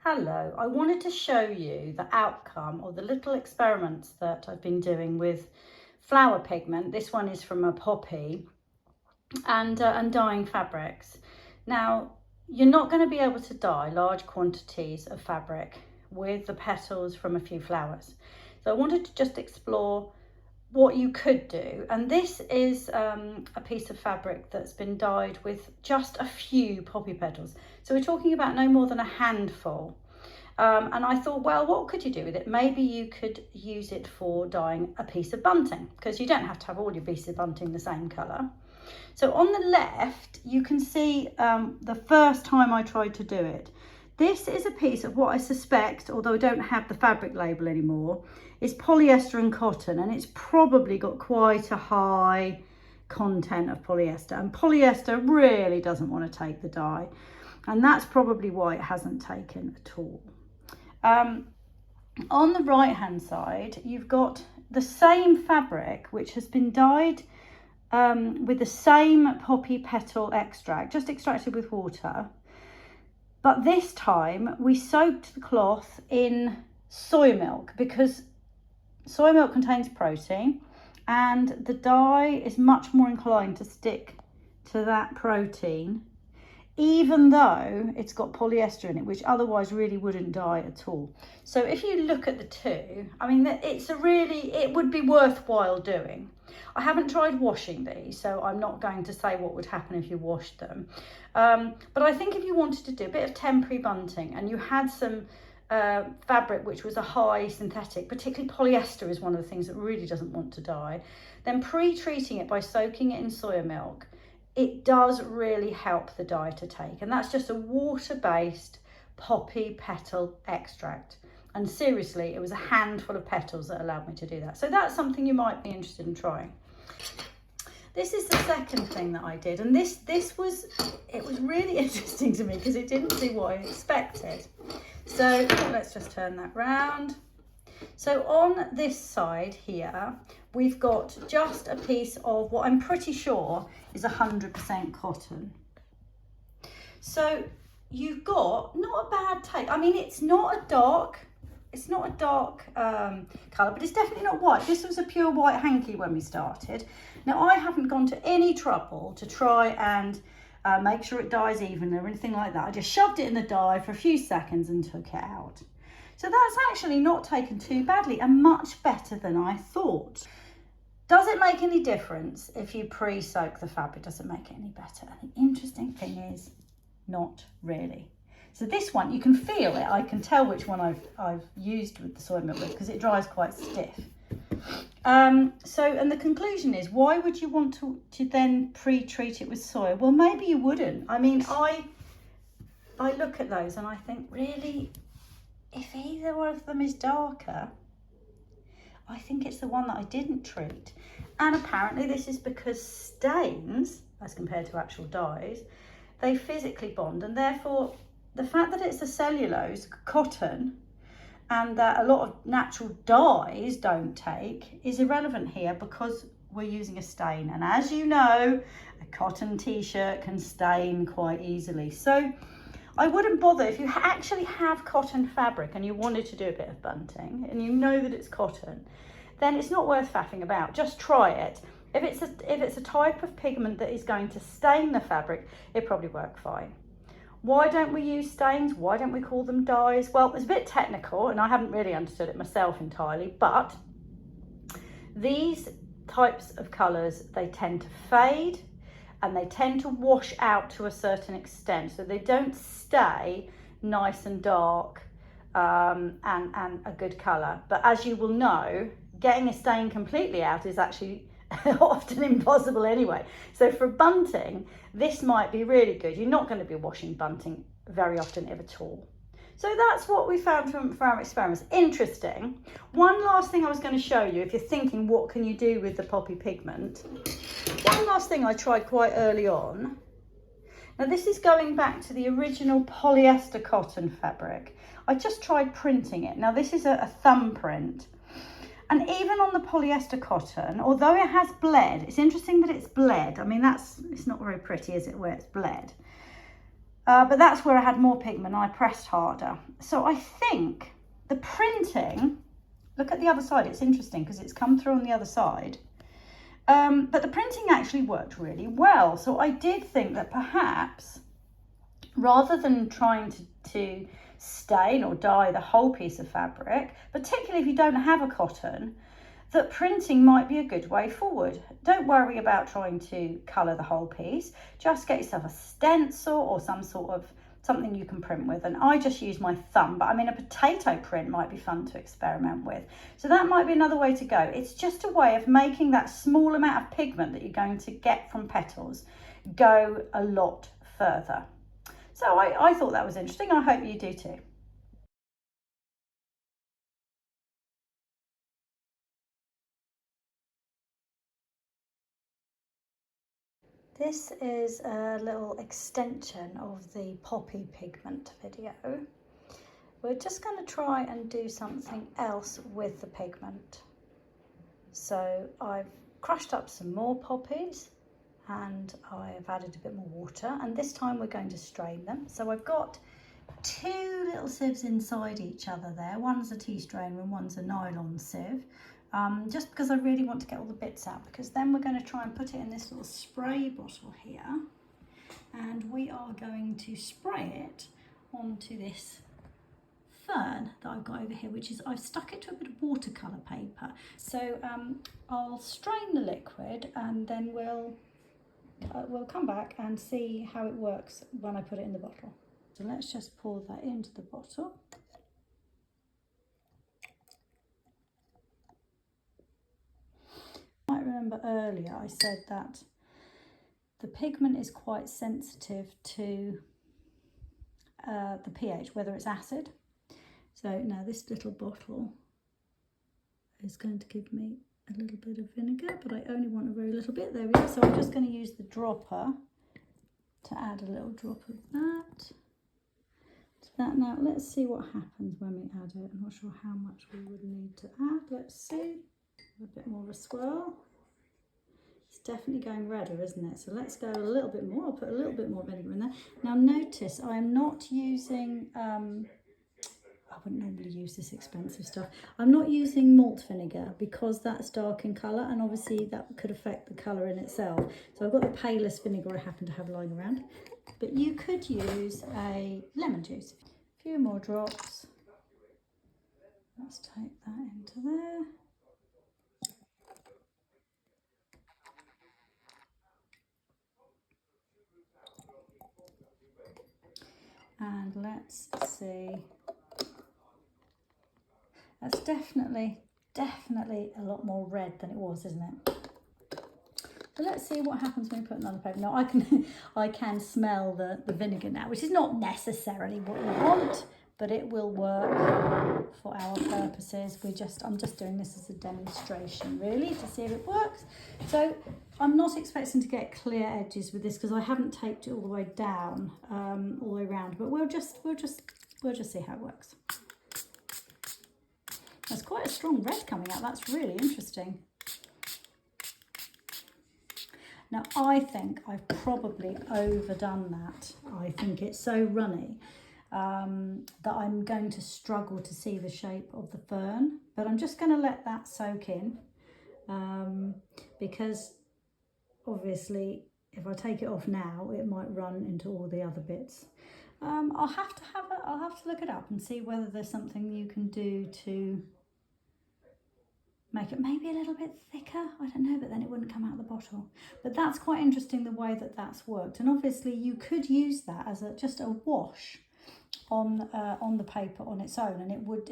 Hello, I wanted to show you the outcome or the little experiments that I've been doing with flower pigment. This one is from a poppy and dyeing fabrics. Now, you're not going to be able to dye large quantities of fabric with the petals from a few flowers. So I wanted to just explore what you could do, and this is a piece of fabric that's been dyed with just a few poppy petals, so we're talking about no more than a handful. And I thought, well, what could you do with it? Maybe you could use it for dyeing a piece of bunting, because you don't have to have all your pieces of bunting the same colour. So on the left you can see the first time I tried to do it. This is a piece of what I suspect, although I don't have the fabric label anymore, is polyester and cotton, and it's probably got quite a high content of polyester, and polyester really doesn't want to take the dye, and that's probably why it hasn't taken at all. On the right hand side you've got the same fabric which has been dyed with the same poppy petal extract, just extracted with water. But this time we soaked the cloth in soy milk, because soy milk contains protein and the dye is much more inclined to stick to that protein, even though it's got polyester in it, which otherwise really wouldn't dye at all. So if you look at the two, I mean, it would be worthwhile doing. I haven't tried washing these, so I'm not going to say what would happen if you washed them. But I think if you wanted to do a bit of temporary bunting and you had some fabric which was a high synthetic, particularly polyester is one of the things that really doesn't want to dye, then pre-treating it by soaking it in soya milk, it does really help the dye to take. And that's just a water-based poppy petal extract. And seriously, it was a handful of petals that allowed me to do that. So that's something you might be interested in trying. This is the second thing that I did, and it was really interesting to me because it didn't do what I expected. So let's just turn that round. So on this side here, we've got just a piece of what I'm pretty sure is 100% cotton. So you've got not a bad take. I mean, it's not a dark colour, but it's definitely not white. This was a pure white hanky when we started. Now, I haven't gone to any trouble to try and make sure it dyes evenly or anything like that. I just shoved it in the dye for a few seconds and took it out. So that's actually not taken too badly and much better than I thought. Does it make any difference if you pre-soak the fabric? Does it make it any better? And the interesting thing is, not really. So this one, you can feel it. I can tell which one I've used with the soy milk with, because it dries quite stiff. And the conclusion is, why would you want to then pre-treat it with soy? Well, maybe you wouldn't. I mean, I look at those and I think, really, if either of them is darker, I think it's the one that I didn't treat. And apparently this is because stains, as compared to actual dyes, they physically bond, and therefore the fact that it's a cellulose cotton and that a lot of natural dyes don't take is irrelevant here, because we're using a stain. And as you know, a cotton t-shirt can stain quite easily. So I wouldn't bother if you actually have cotton fabric and you wanted to do a bit of bunting and you know that it's cotton, then it's not worth faffing about. Just try it. If it's a type of pigment that is going to stain the fabric, it probably work fine. Why don't we use stains? Why don't we call them dyes? Well, it's a bit technical and I haven't really understood it myself entirely, but these types of colours, they tend to fade and they tend to wash out to a certain extent. So they don't stay nice and dark and a good colour. But as you will know, getting a stain completely out is actually often impossible anyway. So for bunting, this might be really good. You're not going to be washing bunting very often, if at all. So that's what we found from our experiments. Interesting. One last thing I was going to show you, if you're thinking what can you do with the poppy pigment. One last thing I tried quite early on. Now this is going back to the original polyester cotton fabric. I just tried printing it. Now this is a thumbprint. And even on the polyester cotton, although it has bled, it's interesting that it's bled. I mean, it's not very pretty, is it, where it's bled? But that's where I had more pigment and I pressed harder. So I think the printing, look at the other side, it's interesting because it's come through on the other side. But the printing actually worked really well. So I did think that perhaps rather than trying to stain or dye the whole piece of fabric, particularly if you don't have a cotton, that printing might be a good way forward. Don't worry about trying to colour the whole piece. Just get yourself a stencil or some sort of something you can print with. And I just use my thumb, but I mean, a potato print might be fun to experiment with. So that might be another way to go. It's just a way of making that small amount of pigment that you're going to get from petals go a lot further. So I thought that was interesting. I hope you do too. This is a little extension of the poppy pigment video. We're just going to try and do something else with the pigment. So I've crushed up some more poppies and I've added a bit more water, and this time we're going to strain them. So I've got two little sieves inside each other there. One's a tea strainer and one's a nylon sieve. Just because I really want to get all the bits out, because then we're going to try and put it in this little spray bottle here, and we are going to spray it onto this fern that I've got over here, which is, I've stuck it to a bit of watercolour paper. So I'll strain the liquid and then we'll come back and see how it works when I put it in the bottle. So let's just pour that into the bottle. I remember earlier I said that the pigment is quite sensitive to the pH, whether it's acid. So now this little bottle is going to give me a little bit of vinegar, but I only want a very little bit. There we go. So I'm just going to use the dropper to add a little drop of that to that. Now let's see what happens when we add it. I'm not sure how much we would need to add. Let's see. A bit more of a swirl. It's definitely going redder, isn't it? So let's go a little bit more. I'll put a little bit more vinegar in there. Now notice I am not using, I wouldn't normally use this expensive stuff. I'm not using malt vinegar because that's dark in colour, and obviously that could affect the colour in itself. So I've got the palest vinegar I happen to have lying around. But you could use a lemon juice. A few more drops. Let's take that into there. And let's see. That's definitely a lot more red than it was, isn't it? So let's see what happens when we put another paper. Now I can smell the vinegar now, which is not necessarily what we want, but it will work for our purposes. I'm just doing this as a demonstration really to see if it works. So I'm not expecting to get clear edges with this because I haven't taped it all the way down, all the way around, but we'll just see how it works. There's quite a strong red coming out. That's really interesting. Now I think I've probably overdone that. I think it's so runny that I'm going to struggle to see the shape of the fern, but I'm just going to let that soak in because obviously if I take it off now it might run into all the other bits. I'll have to look it up and see whether there's something you can do to make it maybe a little bit thicker. I don't know, but then it wouldn't come out of the bottle. But that's quite interesting the way that that's worked. And obviously you could use that as just a wash on the paper on its own, and it would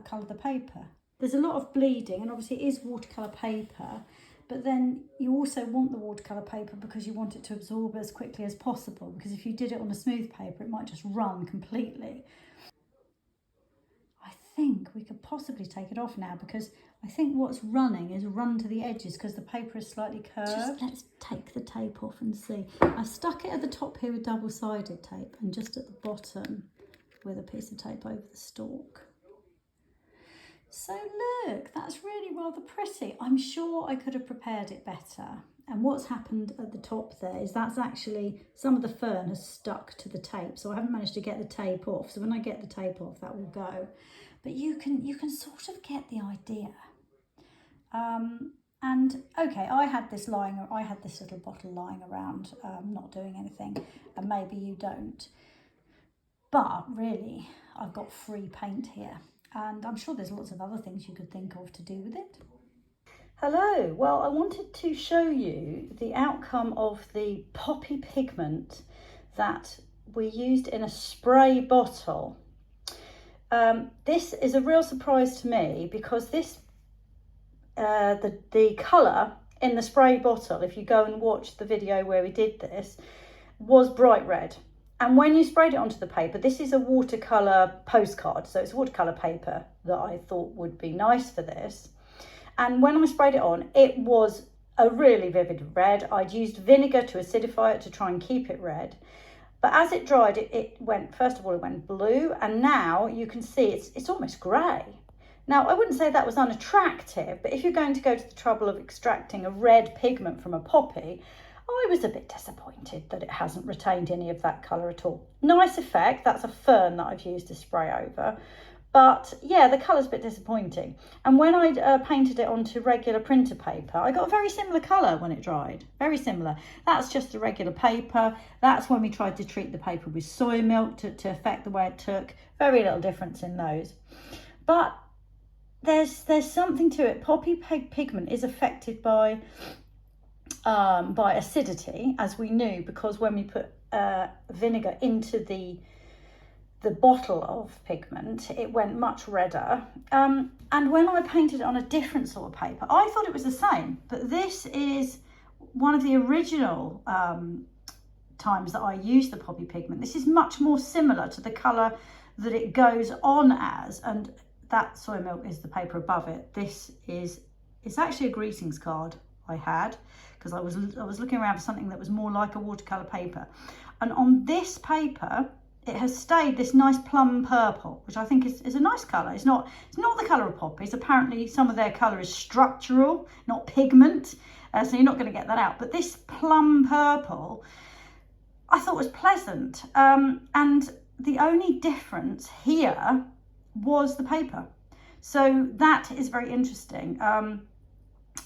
colour the paper. There's a lot of bleeding, and obviously it is watercolour paper, but then you also want the watercolour paper because you want it to absorb as quickly as possible, because if you did it on a smooth paper it might just run completely. I think we could possibly take it off now because I think what's running is run to the edges because the paper is slightly curved. Let's take the tape off and see. I've stuck it at the top here with double-sided tape and just at the bottom with a piece of tape over the stalk. So look, that's really rather pretty. I'm sure I could have prepared it better. And what's happened at the top there is that's actually, some of the fern has stuck to the tape. So I haven't managed to get the tape off. So when I get the tape off, that will go. But you can sort of get the idea. And okay, I had this little bottle lying around, not doing anything, and maybe you don't. But really, I've got free paint here, and I'm sure there's lots of other things you could think of to do with it. Hello, well, I wanted to show you the outcome of the poppy pigment that we used in a spray bottle. This is a real surprise to me because this the colour in the spray bottle, if you go and watch the video where we did this, was bright red. And when you sprayed it onto the paper, this is a watercolour postcard, so it's watercolour paper that I thought would be nice for this. And when I sprayed it on, it was a really vivid red. I'd used vinegar to acidify it to try and keep it red. But as it dried, it went, first of all, it went blue, and now you can see it's almost grey. Now, I wouldn't say that was unattractive, but if you're going to go to the trouble of extracting a red pigment from a poppy, I was a bit disappointed that it hasn't retained any of that colour at all. Nice effect, that's a fern that I've used to spray over. But yeah, the colour's a bit disappointing. And when I painted it onto regular printer paper, I got a very similar colour when it dried. Very similar. That's just the regular paper. That's when we tried to treat the paper with soy milk to affect the way it took. Very little difference in those. But there's something to it. Poppy pigment is affected by acidity, as we knew, because when we put vinegar into the bottle of pigment, it went much redder. And when I painted it on a different sort of paper, I thought it was the same. But this is one of the original times that I used the poppy pigment. This is much more similar to the colour that it goes on as, and that soy milk is the paper above it. It's actually a greetings card I had, because I was looking around for something that was more like a watercolour paper. And on this paper, it has stayed this nice plum purple, which I think is a nice colour. It's not the colour of poppies. Apparently some of their colour is structural, not pigment, so you're not going to get that out. But this plum purple, I thought was pleasant. And the only difference here was the paper. So that is very interesting.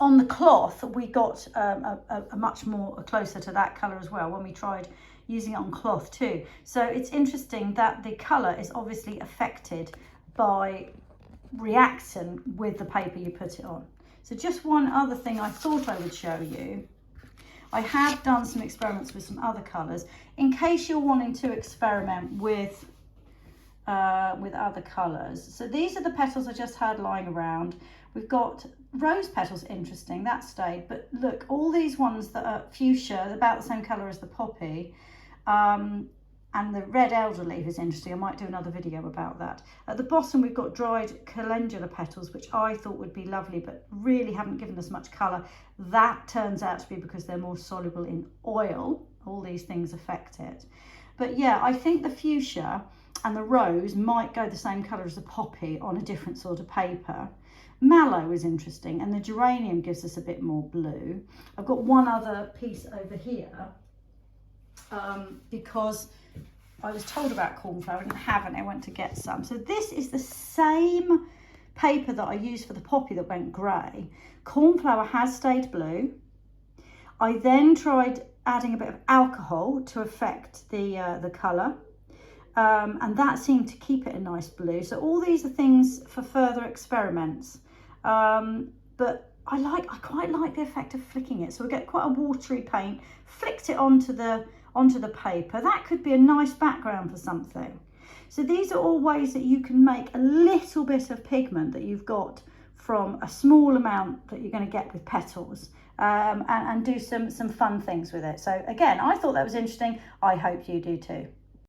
On the cloth, we got a much more closer to that colour as well when we tried using it on cloth too. So it's interesting that the colour is obviously affected by reaction with the paper you put it on. So just one other thing I thought I would show you. I have done some experiments with some other colours in case you're wanting to experiment with other colours. So these are the petals I just had lying around. We've got rose petals, interesting, that stayed, but look, all these ones that are fuchsia, they're about the same colour as the poppy, and the red elder leaf is interesting. I might do another video about that. At the bottom we've got dried calendula petals, which I thought would be lovely but really haven't given us much colour. That turns out to be because they're more soluble in oil. All these things affect it. But yeah, I think the fuchsia and the rose might go the same colour as the poppy on a different sort of paper. Mallow is interesting, and the geranium gives us a bit more blue. I've got one other piece over here because I was told about cornflower, I didn't have any, I went to get some. So this is the same paper that I used for the poppy that went grey. Cornflower has stayed blue. I then tried adding a bit of alcohol to affect the colour. And that seemed to keep it a nice blue. So all these are things for further experiments. But I quite like the effect of flicking it. So we get quite a watery paint, flicked it onto the paper. That could be a nice background for something. So these are all ways that you can make a little bit of pigment that you've got from a small amount that you're going to get with petals, and do some fun things with it. So again, I thought that was interesting. I hope you do too.